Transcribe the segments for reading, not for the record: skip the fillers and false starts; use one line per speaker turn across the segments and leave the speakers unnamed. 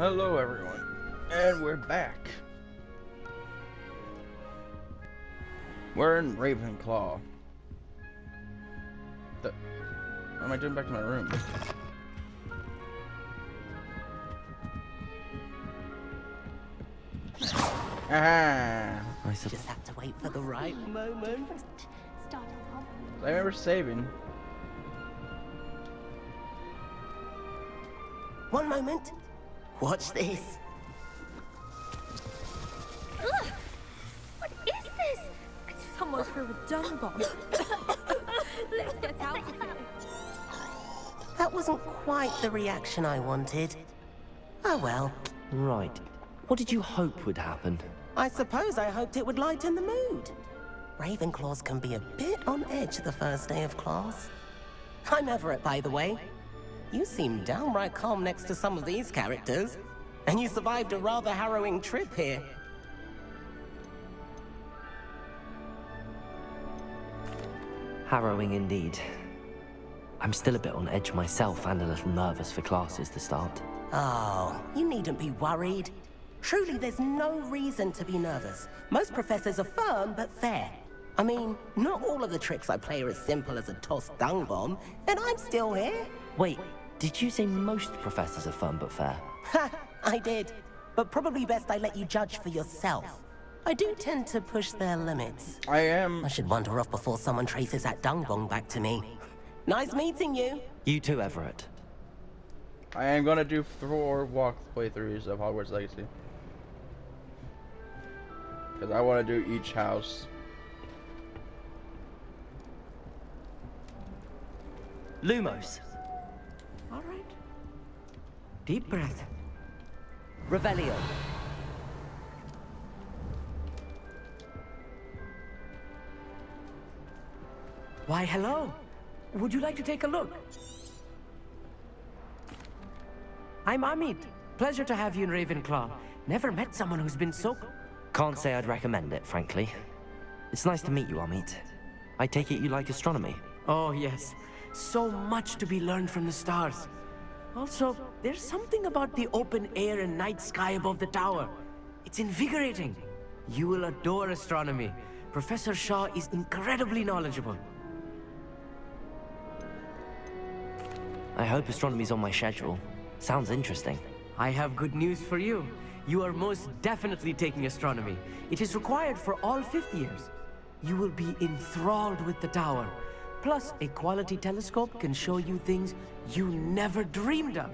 Hello everyone, and we're back. We're in Ravenclaw. What am I doing back to my room? Ah!
I just have to wait for the right moment.
I remember saving.
One moment. Watch this.
Ugh! What is this? Someone threw a dung bomb. Let's get out of here.
That wasn't quite the reaction I wanted. Oh well.
Right. What did you hope would happen?
I suppose I hoped it would lighten the mood. Ravenclaws can be a bit on edge the first day of class. I'm Everett, by the way. You seem downright calm next to some of these characters. And you survived a rather harrowing trip here.
Harrowing indeed. I'm still a bit on edge myself and a little nervous for classes to start.
Oh, you needn't be worried. Truly, there's no reason to be nervous. Most professors are firm but fair. I mean, not all of the tricks I play are as simple as a tossed dung bomb, and I'm still here.
Wait, did you say most professors are firm but fair?
Ha! I did. But probably best I let you judge for yourself. I do tend to push their limits. I should wander off before someone traces that dung bomb back to me. Nice meeting you.
You too, Everett.
I am gonna do 4 walk playthroughs of Hogwarts Legacy. Because I want to do each house.
Lumos.
All right. Deep breath.
Revelio.
Why, hello. Would you like to take a look? I'm Amit. Pleasure to have you in Ravenclaw. Never met someone who's been so...
Can't say I'd recommend it, frankly. It's nice to meet you, Amit. I take it you like astronomy?
Oh, yes. So much to be learned from the stars. Also, there's something about the open air and night sky above the tower. It's invigorating. You will adore astronomy. Professor Shaw is incredibly knowledgeable.
I hope astronomy's on my schedule. Sounds interesting.
I have good news for you. You are most definitely taking astronomy. It is required for all 5th years. You will be enthralled with the tower. Plus, a quality telescope can show you things you never dreamed of.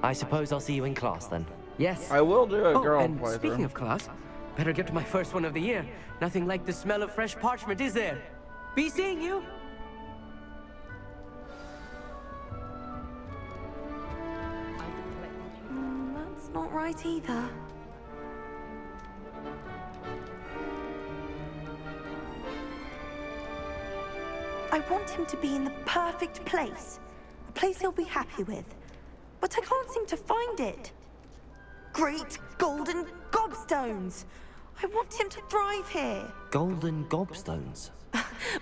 I suppose I'll see you in class then.
Yes.
I will do a girl
and
playthrough.
speaking of class, better get to my first one of the year. Nothing like the smell of fresh parchment, is there? Be seeing you.
That's not right either. I want him to be in the perfect place. A place he'll be happy with. But I can't seem to find it. Great golden gobstones! I want him to thrive here.
Golden gobstones?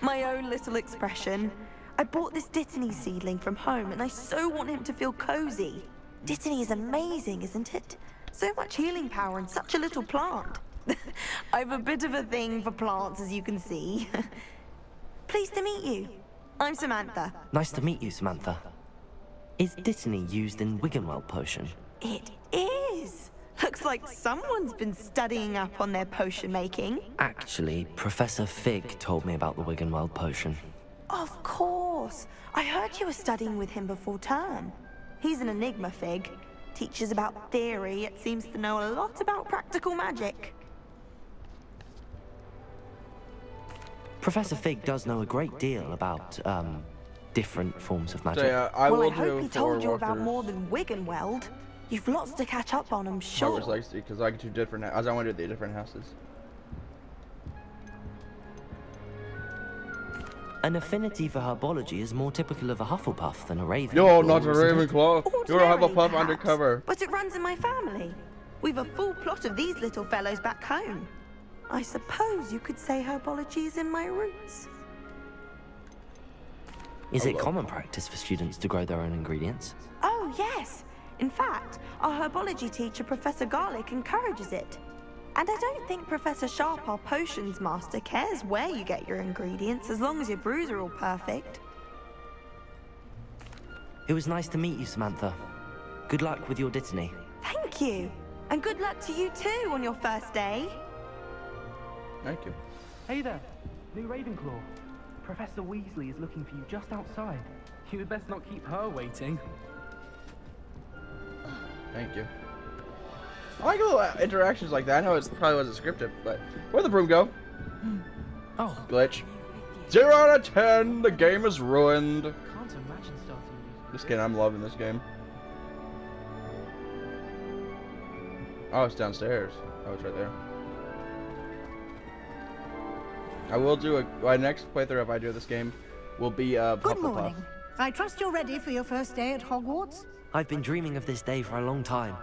My own little expression. I bought this Dittany seedling from home and I so want him to feel cozy. Dittany is amazing, isn't it? So much healing power in such a little plant. I've a bit of a thing for plants, as you can see. Pleased to meet you. I'm Samantha.
Nice to meet you, Samantha. Is Dittany used in Wiggenweld potion?
It is. Looks like someone's been studying up on their potion making.
Actually, Professor Fig told me about the Wiggenweld potion.
Of course. I heard you were studying with him before term. He's an enigma, Fig. Teaches about theory, yet seems to know a lot about practical magic.
Professor Fig does know a great deal about, different forms of magic.
So yeah, I
Well,
will
I hope he
do 4
told you about
walkthroughs.
more than Wiggenweld. You've lots to catch up on, I'm sure.
Hogwarts Legacy, because I can do different, as I want to do the different houses.
An affinity for herbology is more typical of a Hufflepuff than a Ravenclaw.
You're not a
isn't it?
Ravenclaw. You're a
Ordinarily,
Hufflepuff
perhaps,
undercover.
But it runs in my family. We've a full plot of these little fellows back home. I suppose you could say herbology is in my roots.
Is it common practice for students to grow their own ingredients?
Oh, yes. In fact, our herbology teacher, Professor Garlick, encourages it. And I don't think Professor Sharp, our potions master, cares where you get your ingredients as long as your brews are all perfect.
It was nice to meet you, Samantha. Good luck with your Dittany.
Thank you. And good luck to you too on your first day.
Thank you.
Hey there, new Ravenclaw. Professor Weasley is looking for you just outside. You had best not keep her waiting.
Thank you. I like little interactions like that. I know it probably wasn't scripted, but where'd the broom go?
Oh,
Glitch. 0 out of 10. The game is ruined.
Can't imagine starting
Just kidding. I'm loving this game. Oh, it's downstairs. Oh, it's right there. I will do my next playthrough if I do this game will be
Good
Hufflepuff.
morning. I trust you're ready for your first day at Hogwarts?
I've been dreaming of this day for a long time.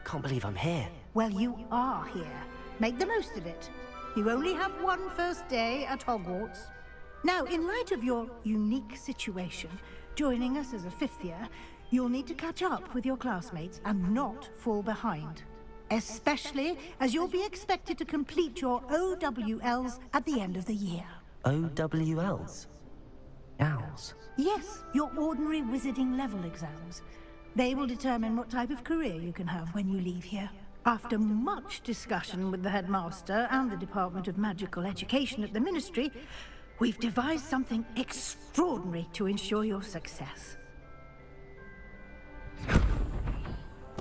Can't believe I'm here.
Well, you are here. Make the most of it. You only have one first day at Hogwarts. Now, in light of your unique situation, joining us as a fifth year, you'll need to catch up with your classmates and not fall behind. Especially as you'll be expected to complete your OWLs at the end of the year.
OWLs? Owls?
Yes, your ordinary wizarding level exams. They will determine what type of career you can have when you leave here. After much discussion with the headmaster and the Department of Magical Education at the Ministry, we've devised something extraordinary to ensure your success.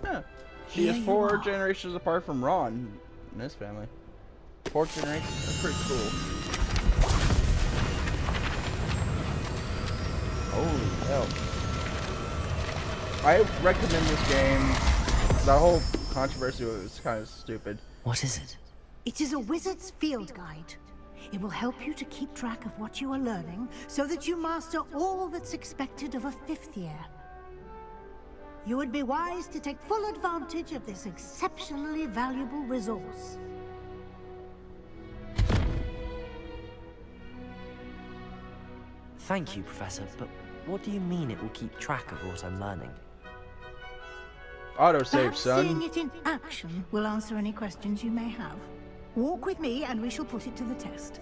Yeah. She
Here
is
you
4
are.
generations apart from Ron in this family. 4 generations? That's pretty cool. Holy hell. I recommend this game. The whole controversy was kind of stupid.
What is it?
It is a wizard's field guide. It will help you to keep track of what you are learning so that you master all that's expected of a fifth year. You would be wise to take full advantage of this exceptionally valuable resource.
Thank you, Professor, but what do you mean it will keep track of what I'm learning?
Autosave,
Perhaps seeing
son.
it in action will answer any questions you may have. Walk with me and we shall put it to the test.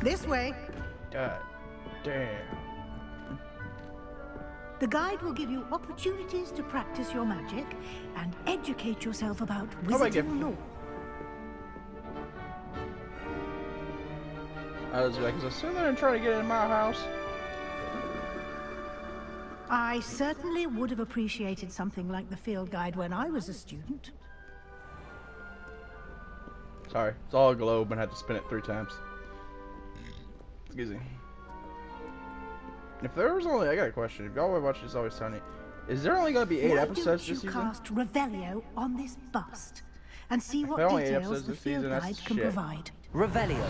This way.
God damn.
The guide will give you opportunities to practice your magic and educate yourself about
Oh my God.
wizarding lore.
I was like, is a Slytherin trying to get in my house?
I certainly would have appreciated something like the field guide when I was a student.
Sorry, it's all a globe and I had to spin it 3 times. Excuse me. If there was only, I got a question. If y'all watch this, always tell me, is there only gonna be 8
Why
episodes
don't
this
you
season?
cast Revelio on this bust and see what
there are only 8
details
episodes
the
this
field
season, that's
guide can
shit.
provide.
Revelio.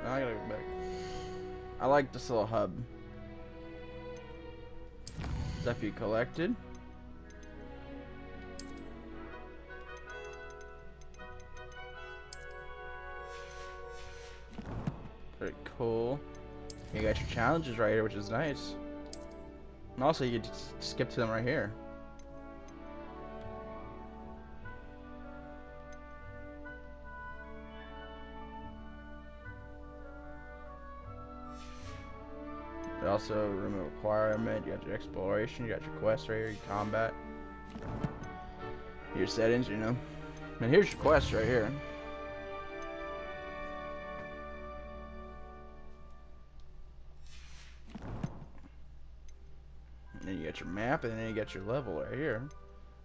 I gotta go back. I like this little hub. Stuff you collected. Pretty cool. You got your challenges right here, which is nice. And also, you can just skip to them right here. But also, room of requirement, you got your exploration, you got your quest right here, your combat. Your settings, you know. And here's your quest right here. And then you got your map, and then you got your level right here.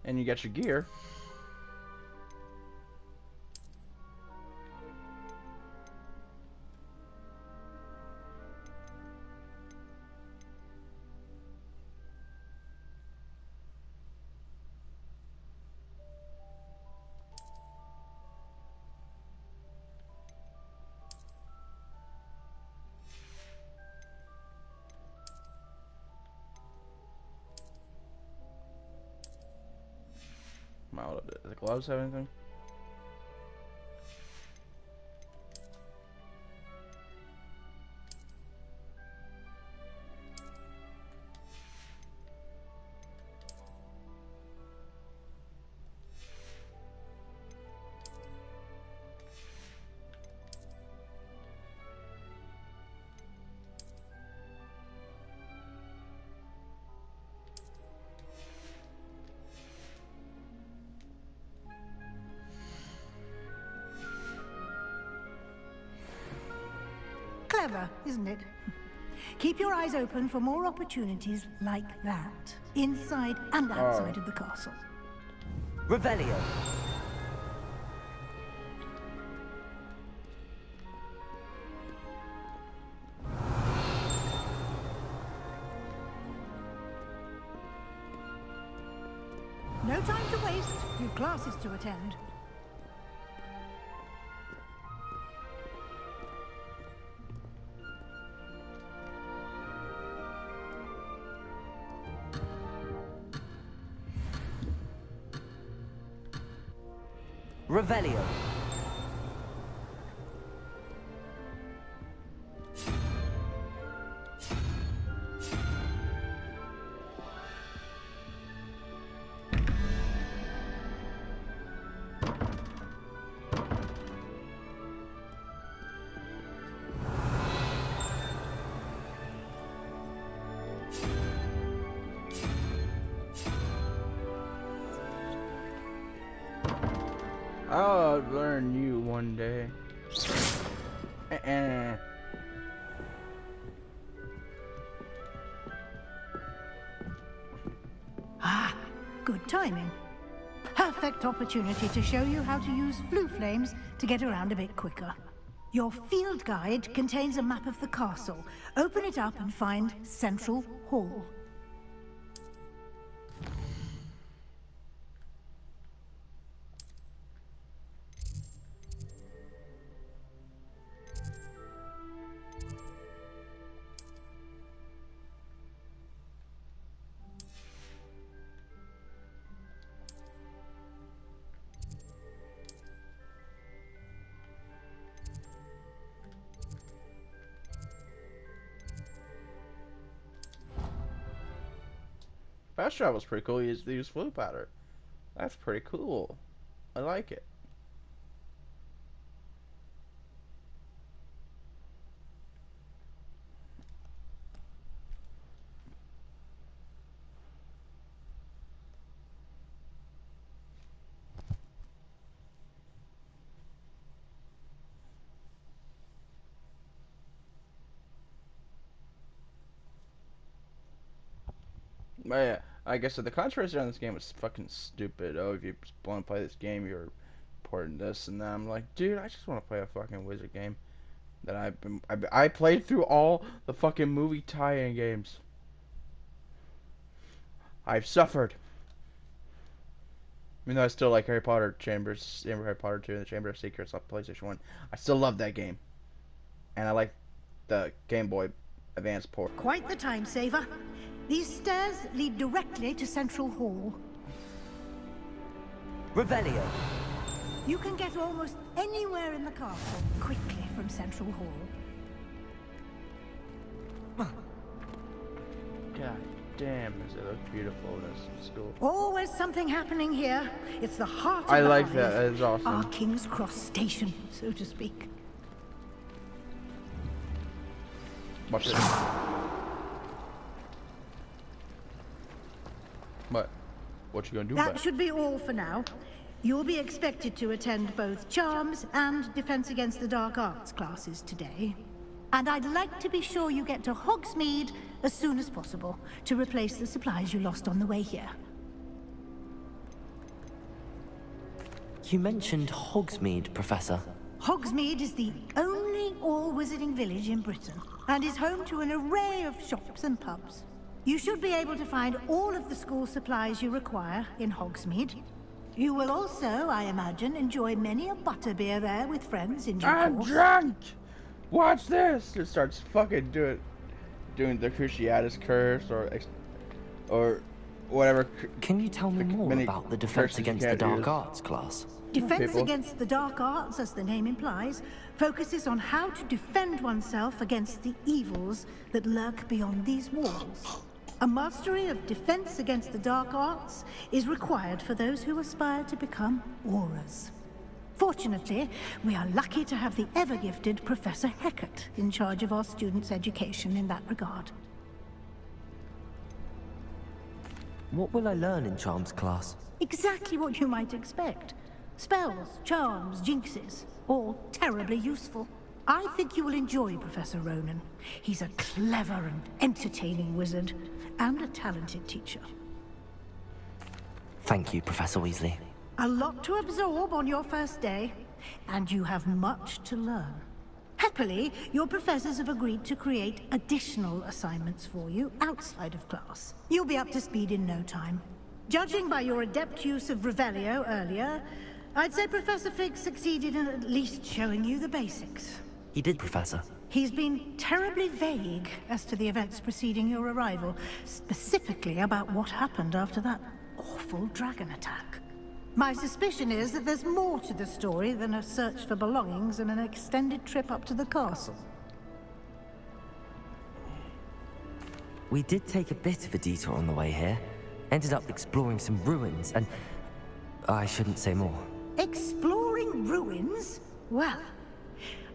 And you got your gear. Does the gloves have anything?
Clever, isn't it? Keep your eyes open for more opportunities like that, inside and outside of the castle.
Revelio.
No time to waste. You've classes to attend.
Revelio.
I'll learn you one day.
Ah, good timing. Perfect opportunity to show you how to use flue flames to get around a bit quicker. Your field guide contains a map of the castle. Open it up and find Central Hall.
Fast travel's pretty cool. You use flue powder. That's pretty cool. I like it. But yeah, I guess the controversy on this game is fucking stupid. Oh, if you want to play this game, you're important this and that. I'm like, dude, I just want to play a fucking wizard game. That I played through all the fucking movie tie-in games. I've suffered. Even though I still like Harry Potter Harry Potter 2 and the Chamber of Secrets on PlayStation 1. I still love that game. And I like the Game Boy Advance port.
Quite the time saver. These stairs lead directly to Central Hall.
Revelio.
You can get almost anywhere in the castle quickly from Central Hall.
God damn, does it look beautiful in this school.
Always something happening here. It's the heart of
I
the
like
hive.
that. That is awesome.
Our King's Cross station, so to speak.
Watch this. What you gonna do about
That
it?
should be all for now. You'll be expected to attend both Charms and Defense Against the Dark Arts classes today. And I'd like to be sure you get to Hogsmeade as soon as possible to replace the supplies you lost on the way here.
You mentioned Hogsmeade, Professor.
Hogsmeade is the only all-wizarding village in Britain, and is home to an array of shops and pubs. You should be able to find all of the school supplies you require in Hogsmeade. You will also, I imagine, enjoy many a butterbeer there with friends in due
I'm
course.
drunk! Watch this! It starts fucking doing the Cruciatus curse or whatever.
Can you tell me more
many
about the Defense
curses you
Against the
can't
Dark
use.
Arts class?
Defense
People.
Against the Dark Arts, as the name implies, focuses on how to defend oneself against the evils that lurk beyond these walls. A mastery of Defense Against the Dark Arts is required for those who aspire to become Aurors. Fortunately, we are lucky to have the ever-gifted Professor Hecat in charge of our students' education in that regard.
What will I learn in Charms class?
Exactly what you might expect. Spells, charms, jinxes, all terribly useful. I think you will enjoy Professor Ronan. He's a clever and entertaining wizard, and a talented teacher.
Thank you, Professor Weasley.
A lot to absorb on your first day, and you have much to learn. Happily, your professors have agreed to create additional assignments for you outside of class. You'll be up to speed in no time. Judging by your adept use of Revelio earlier, I'd say Professor Fig succeeded in at least showing you the basics.
He did, Professor.
He's been terribly vague as to the events preceding your arrival, specifically about what happened after that awful dragon attack. My suspicion is that there's more to the story than a search for belongings and an extended trip up to the castle.
We did take a bit of a detour on the way here. Ended up exploring some ruins and... I shouldn't say more.
Exploring ruins? Well,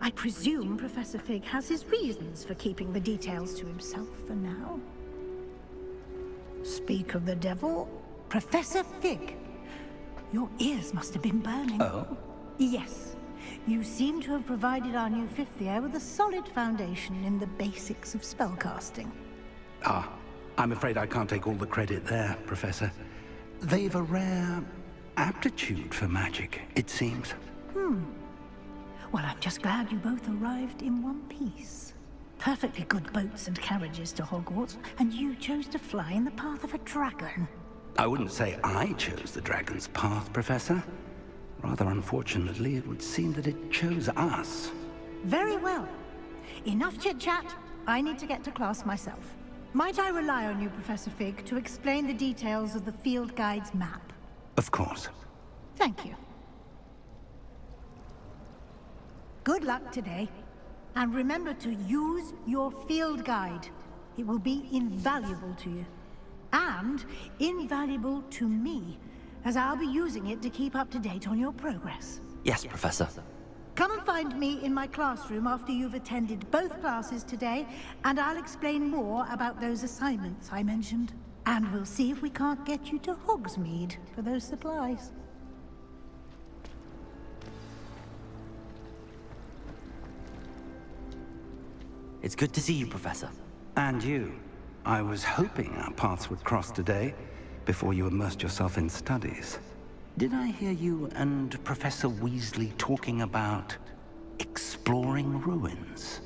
I presume Professor Fig has his reasons for keeping the details to himself for now. Speak of the devil, Professor Fig. Your ears must have been burning.
Oh?
Yes. You seem to have provided our new fifth year with a solid foundation in the basics of spellcasting.
Ah, I'm afraid I can't take all the credit there, Professor. They've a rare aptitude for magic, it seems.
Well, I'm just glad you both arrived in one piece. Perfectly good boats and carriages to Hogwarts, and you chose to fly in the path of a dragon.
I wouldn't say I chose the dragon's path, Professor. Rather unfortunately, it would seem that it chose us.
Very well. Enough chit-chat. I need to get to class myself. Might I rely on you, Professor Fig, to explain the details of the field guide's map?
Of course.
Thank you. Good luck today. And remember to use your field guide. It will be invaluable to you. And invaluable to me, as I'll be using it to keep up to date on your progress.
Yes, Professor.
Come and find me in my classroom after you've attended both classes today, and I'll explain more about those assignments I mentioned. And we'll see if we can't get you to Hogsmeade for those supplies.
It's good to see you, Professor.
And you. I was hoping our paths would cross today, before you immersed yourself in studies. Did I hear you and Professor Weasley talking about exploring ruins?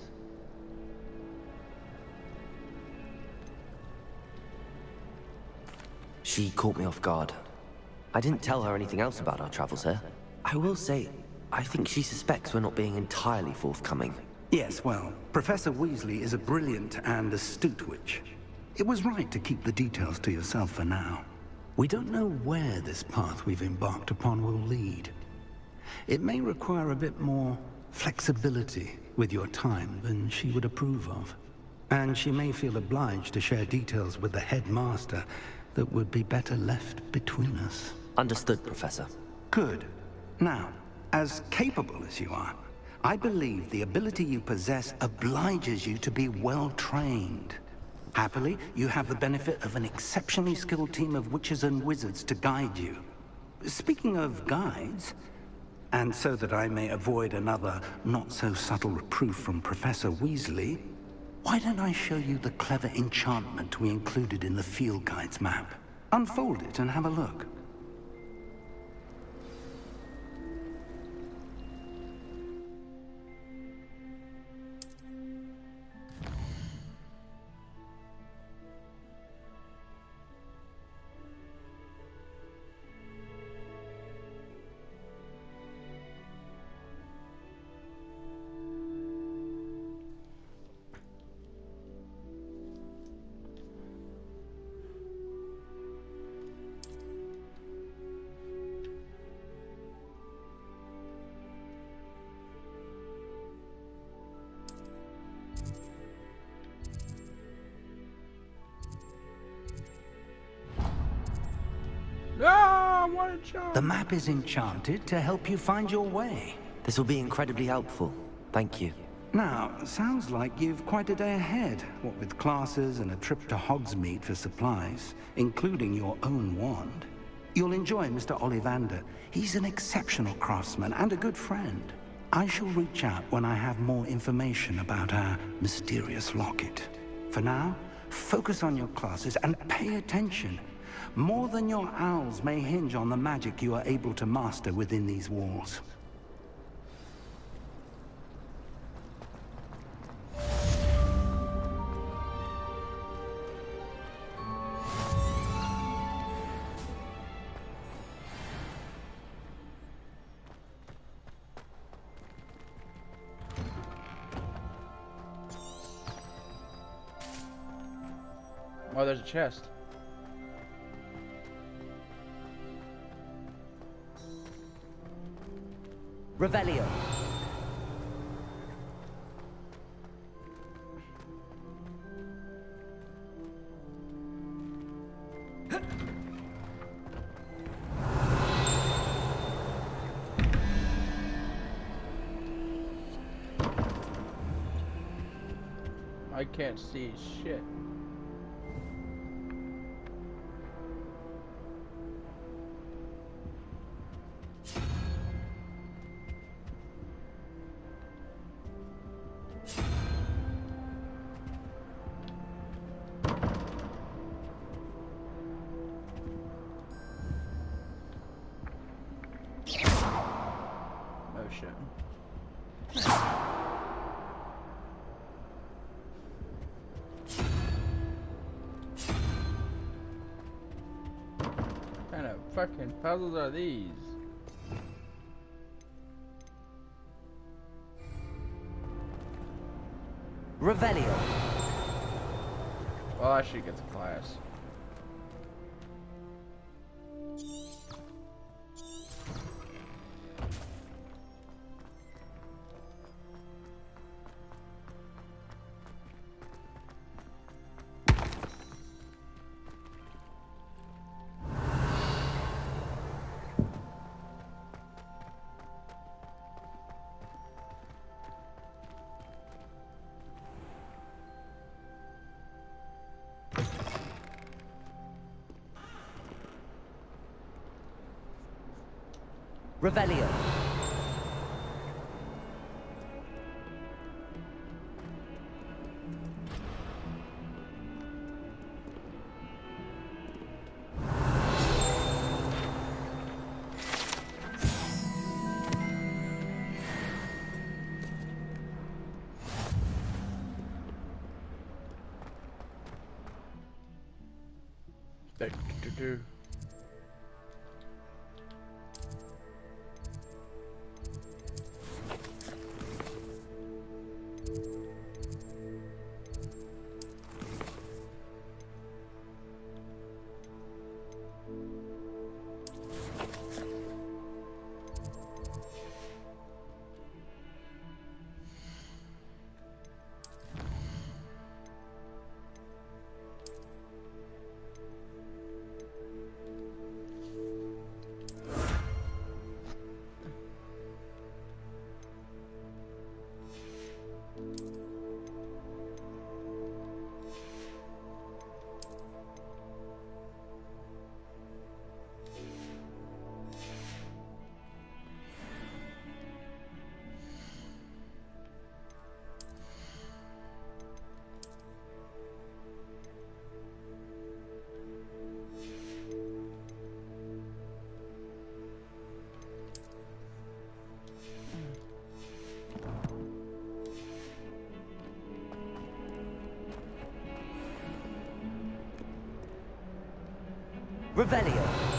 She caught me off guard. I didn't tell her anything else about our travels here. I will say, I think she suspects we're not being entirely forthcoming.
Yes, well, Professor Weasley is a brilliant and astute witch. It was right to keep the details to yourself for now. We don't know where this path we've embarked upon will lead. It may require a bit more flexibility with your time than she would approve of. And she may feel obliged to share details with the headmaster that would be better left between us.
Understood, Professor.
Good. Now, as capable as you are, I believe the ability you possess obliges you to be well trained. Happily, you have the benefit of an exceptionally skilled team of witches and wizards to guide you. Speaking of guides, and so that I may avoid another not-so-subtle reproof from Professor Weasley, why don't I show you the clever enchantment we included in the field guide's map? Unfold it and have a look. The map is enchanted to help you find your way.
This will be incredibly helpful. Thank you.
Now, sounds like you've quite a day ahead, what with classes and a trip to Hogsmeade for supplies, including your own wand. You'll enjoy Mr. Ollivander. He's an exceptional craftsman and a good friend. I shall reach out when I have more information about our mysterious locket. For now, focus on your classes and pay attention. More than your owls may hinge on the magic you are able to master within these walls.
Oh, there's a chest.
Revelio.
I can't see shit. Oh shit. What kind of fucking puzzles are these?
Revelio.
Well, I should get to class.
Revelio.
Do.
Revelio.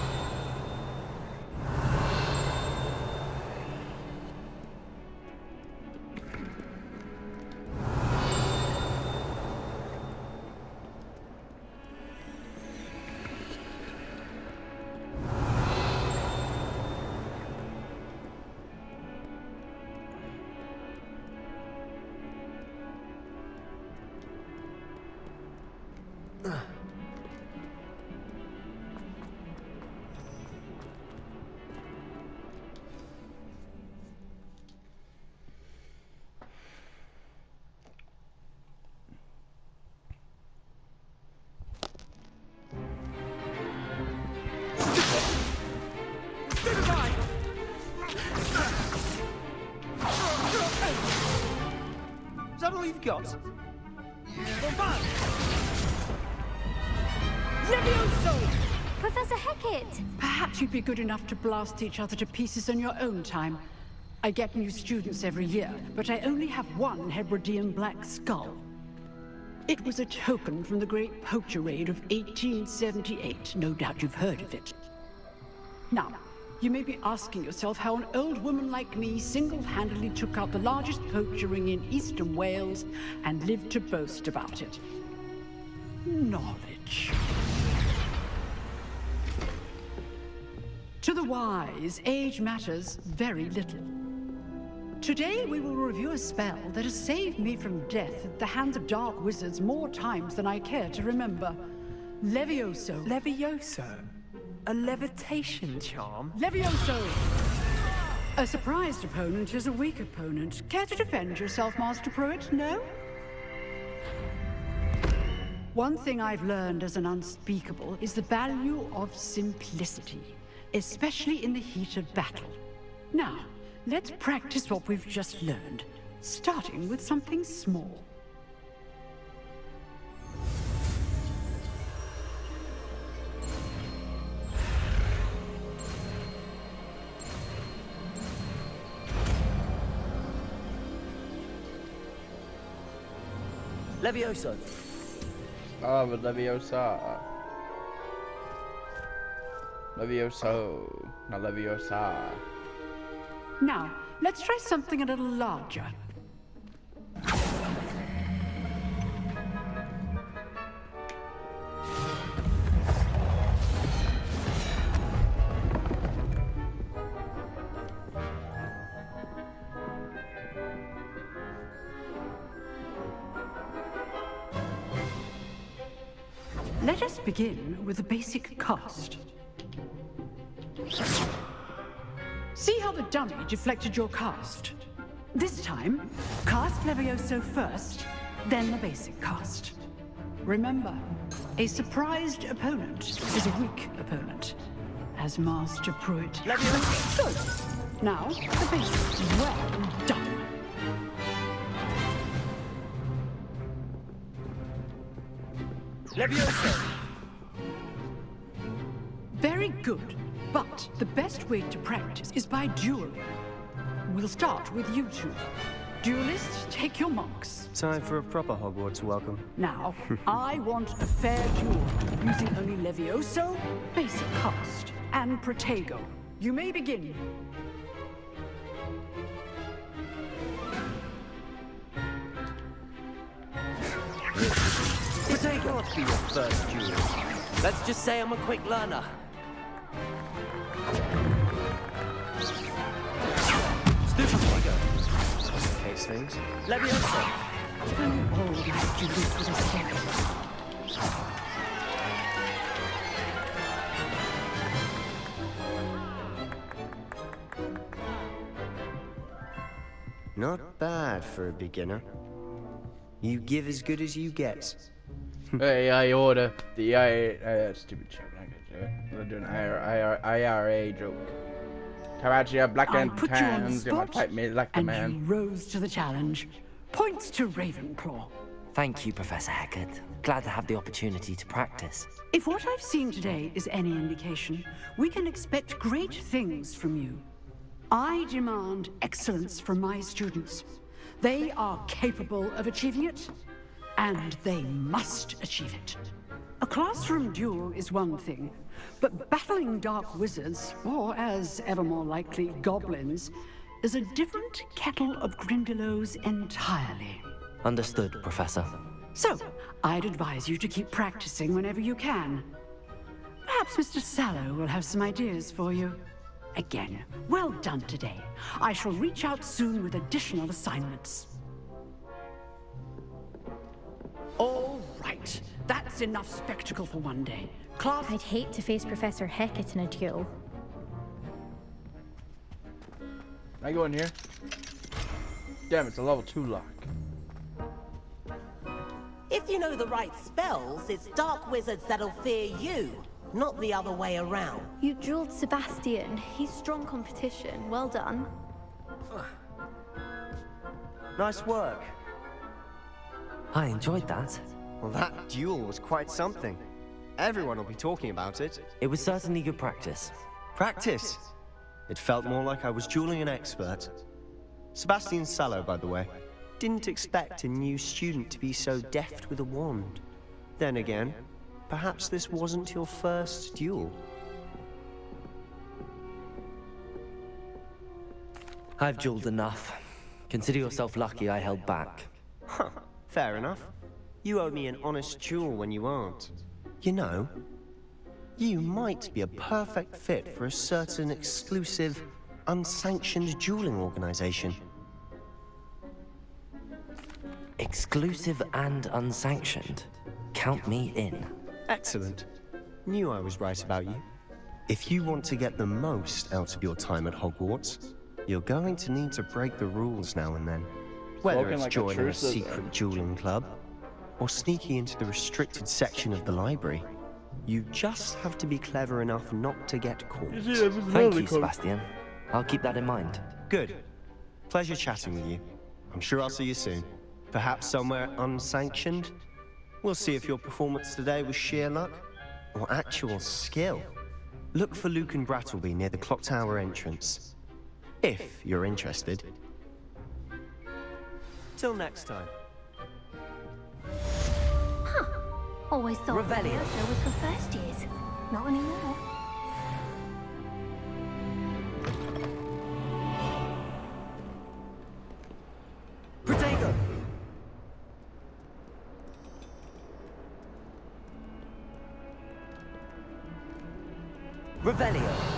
all you've got? Levioso!
Professor Hecat!
Perhaps you'd be good enough to blast each other to pieces in your own time. I get new students every year, but I only have one Hebridean black skull. It was a token from the Great Poacher Raid of 1878. No doubt you've heard of it. Now, you may be asking yourself how an old woman like me single-handedly took out the largest poacher ring in eastern Wales and lived to boast about it. Knowledge. To the wise, age matters very little. Today we will review a spell that has saved me from death at the hands of dark wizards more times than I care to remember. Levioso.
Levioso? A levitation charm?
Levioso! A surprised opponent is a weak opponent. Care to defend yourself, Master Pruitt? No? One thing I've learned as an unspeakable is the value of simplicity, especially in the heat of battle. Now, let's practice what we've just learned, starting with something small.
Levioso.
Ah, but Leviosa. Levioso, not Leviosa.
Now, let's try something a little larger. Let us begin with the basic cast. See how the dummy deflected your cast? This time, cast Levioso first, then the basic cast. Remember, a surprised opponent is a weak opponent, as Master Pruitt.
Levioso!
Good. Now, the basic. Well done.
Levioso!
Very good. But the best way to practice is by dueling. We'll start with you two. Duelists, take your marks.
Time for a proper Hogwarts welcome.
Now, I want a fair duel, using only Levioso, basic cast, and Protego. You may begin.
Protego ought to be your first duel. Let's just say I'm a quick learner.
Case things.
Levioso!
I'm all like to live with a second.
Not bad for a beginner. You give as good as you get.
Hey, I order the stupid shit. I'm not gonna do it. We're doing IRA joke. Come out here, black
I
and
put you on the
tans, you wanna
spot,
type me like the
and
man.
you rose to the challenge. Points to Ravenclaw.
Thank you, Professor Hecat. Glad to have the opportunity to practice.
If what I've seen today is any indication, we can expect great things from you. I demand excellence from my students. They are capable of achieving it, and they must achieve it. A classroom duel is one thing, but battling dark wizards, or as ever more likely, goblins, is a different kettle of Grindylows entirely.
Understood, Professor.
So, I'd advise you to keep practicing whenever you can. Perhaps Mr. Sallow will have some ideas for you. Again, well done today. I shall reach out soon with additional assignments. All right, that's enough spectacle for one day. Class...
I'd hate to face Professor Hecat in a duel.
I go in here. Damn, it's a level 2 lock.
If you know the right spells, it's dark wizards that'll fear you, not the other way around.
You dueled Sebastian. He's strong competition. Well done.
Nice work.
I enjoyed that.
Well, that duel was quite something. Everyone will be talking about it.
It was certainly good practice.
Practice? It felt more like I was dueling an expert. Sebastian Sallow, by the way. Didn't expect a new student to be so deft with a wand. Then again, perhaps this wasn't your first duel.
I've dueled enough. Consider yourself lucky I held back.
Huh, fair enough. You owe me an honest duel when you aren't. You know, you might be a perfect fit for a certain exclusive, unsanctioned dueling organization.
Exclusive and unsanctioned. Count me in.
Excellent. Knew I was right about you. If you want to get the most out of your time at Hogwarts, you're going to need to break the rules now and then. Whether
Spoken
it's
like a
joining
true
a secret
citizen.
dueling club, or sneaking into the restricted section of the library, you just have to be clever enough not to get caught.
Thank you, Sebastian. I'll keep that in mind.
Good. Pleasure chatting with you. I'm sure I'll see you soon. Perhaps somewhere unsanctioned? We'll see if your performance today was sheer luck or actual skill. Look for Luke and Brattleby near the clock tower entrance. If you're interested. Till next time.
Huh. Always thought
Revelio.
the show was for first years. Not anymore.
Protego! Revelio.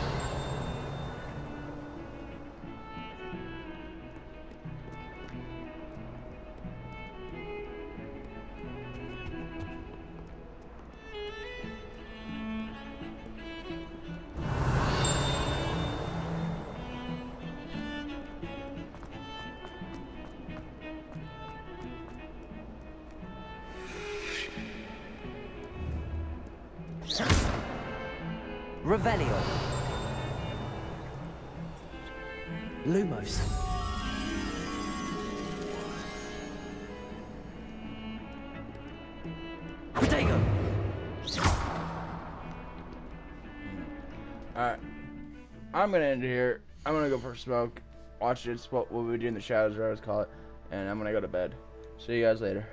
Revelio. Lumos. Protego.
Alright. I'm gonna end it here. I'm gonna go for a smoke. Watch it. What we do in the shadows, or I always call it. And I'm gonna go to bed. See you guys later.